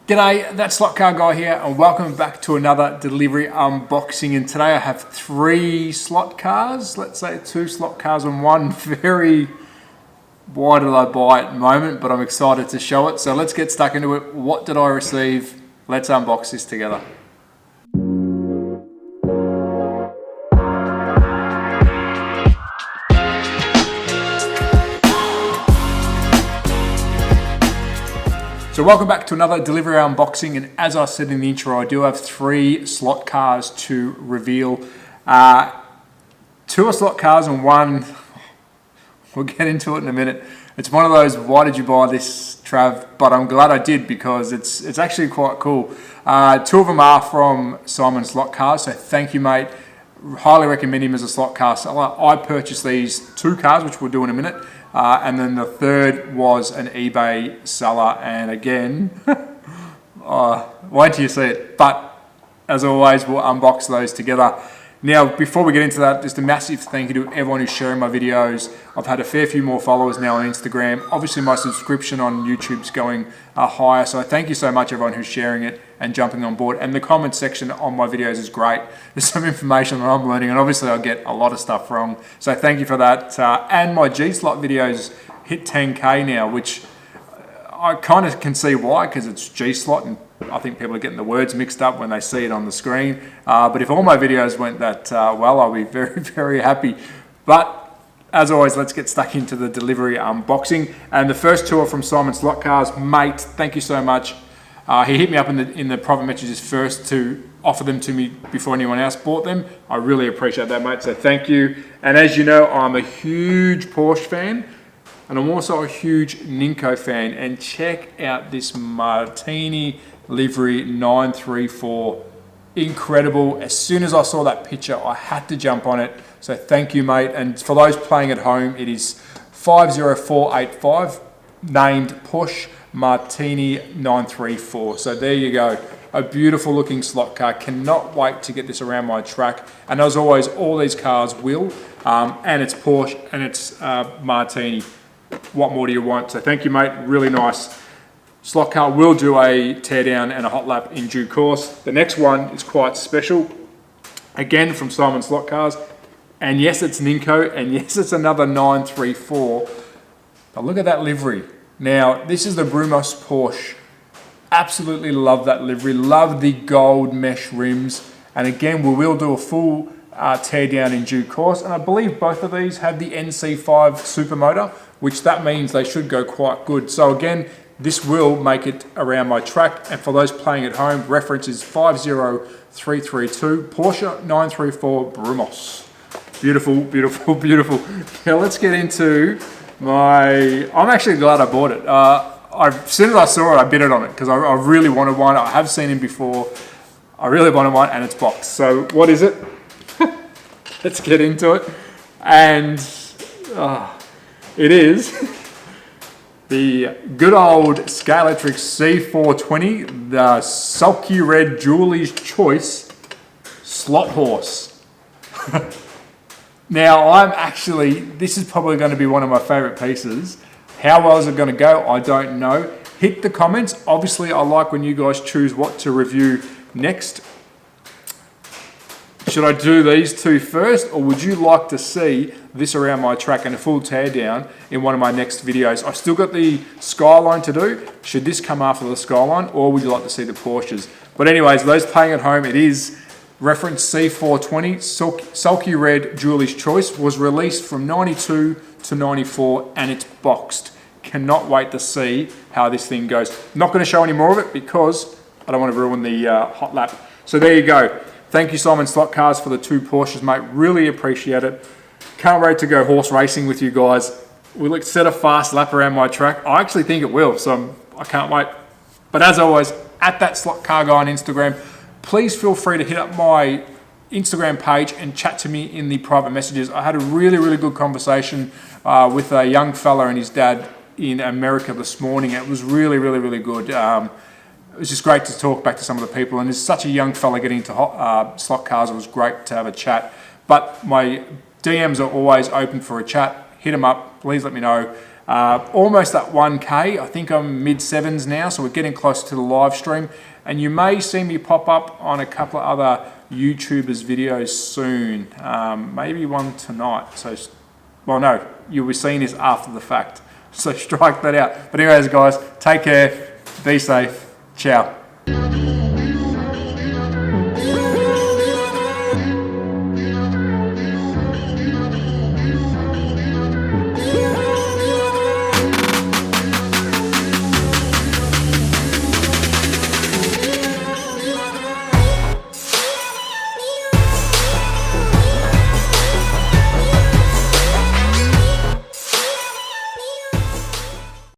G'day, that's Slotcar Guy here and welcome back to another delivery unboxing. And today I have 3 slot cars, let's say 2 slot cars and one very, why did I buy at the moment, but I'm excited to show it. So let's get stuck into it. What did I receive? Let's unbox this together. So welcome back to another delivery unboxing, and as I said in the intro, I do have 3 slot cars to reveal. 2 are slot cars and one, we'll get into it in a minute. It's one of those, why did you buy this, Trav? But I'm glad I did because it's actually quite cool. 2 of them are from Simon Slot Cars, so thank you, mate. Highly recommend him as a slot car seller. I purchased these 2 cars, which we'll do in a minute. And then the third was an eBay seller, and again, wait till you see it. But as always, we'll unbox those together. Now, before we get into that, just a massive thank you to everyone who's sharing my videos. I've had a fair few more followers now on Instagram. Obviously, my subscription on YouTube's going higher, so thank you so much everyone who's sharing it and jumping on board. And the comment section on my videos is great. There's some information that I'm learning, and obviously I get a lot of stuff wrong. So thank you for that. And my G-Slot videos hit 10K now, which I kind of can see why, because it's G-Slot, and I think people are getting the words mixed up when they see it on the screen. But if all my videos went that well, I'll be very, very happy. But as always, let's get stuck into the delivery unboxing. And the first 2 are from Simon Slot Cars. Mate, thank you so much. He hit me up in the private messages first to offer them to me before anyone else bought them. I really appreciate that, mate, so thank you. And as you know, I'm a huge Porsche fan, and I'm also a huge Ninko fan. And check out this Martini livery 934. Incredible. As soon as I saw that picture, I had to jump on it. So thank you, mate. And for those playing at home, it is 50485, named Porsche Martini 934. So there you go. A beautiful looking slot car. Cannot wait to get this around my track. And as always, all these cars will. And it's Porsche and it's Martini. What more do you want? So thank you, mate. Really nice. Slot car will do a teardown and a hot lap in due course. The next one is quite special. Again, from Simon Slot Cars. And yes, it's Ninko. And yes, it's another 934. But look at that livery. Now, this is the Brumos Porsche. Absolutely love that livery. Love the gold mesh rims. And again, we will do a full teardown in due course. And I believe both of these have the NC5 supermotor, which that means they should go quite good. So again, this will make it around my track. And for those playing at home, reference is 50332 Porsche 934 Brumos. Beautiful, beautiful, beautiful. Now let's get into I'm actually glad I bought it. As soon as I saw it, I bid it on it because I really wanted one. I have seen him before. I really wanted one, and it's boxed. So what is it? Let's get into it. And it is the good old Scalextric C420, the sulky red Julie's Choice slot horse. Now, this is probably going to be one of my favorite pieces. How well is it going to go? I don't know. Hit the comments. Obviously, I like when you guys choose what to review next. Should I do these 2 first, or would you like to see this around my track and a full teardown in one of my next videos? I've still got the Skyline to do. Should this come after the Skyline, or would you like to see the Porsches? But anyways, those playing at home, it is reference C420, sulky red Julie's Choice, was released from 92 to 94, and it's boxed. Cannot wait to see how this thing goes. Not going to show any more of it because I don't want to ruin the hot lap. So there you go. Thank you, Simon Slot Cars, for the 2 Porsches, mate. Really appreciate it. Can't wait to go horse racing with you guys. Will it set a fast lap around my track? I actually think it will, so I can't wait. But as always, at that Slot Car Guy on Instagram, please feel free to hit up my Instagram page and chat to me in the private messages. I had a really, really good conversation with a young fella and his dad in America this morning. It was really, really, really good. It was just great to talk back to some of the people. And as such a young fella getting into slot cars, it was great to have a chat. But my DMs are always open for a chat. Hit them up. Please let me know. Almost at 1K. I think I'm mid 7s now, so we're getting close to the live stream. And you may see me pop up on a couple of other YouTubers' videos soon. Maybe one tonight. So, well, no, you'll be seeing this after the fact. So strike that out. But anyways, guys, take care. Be safe. Ciao.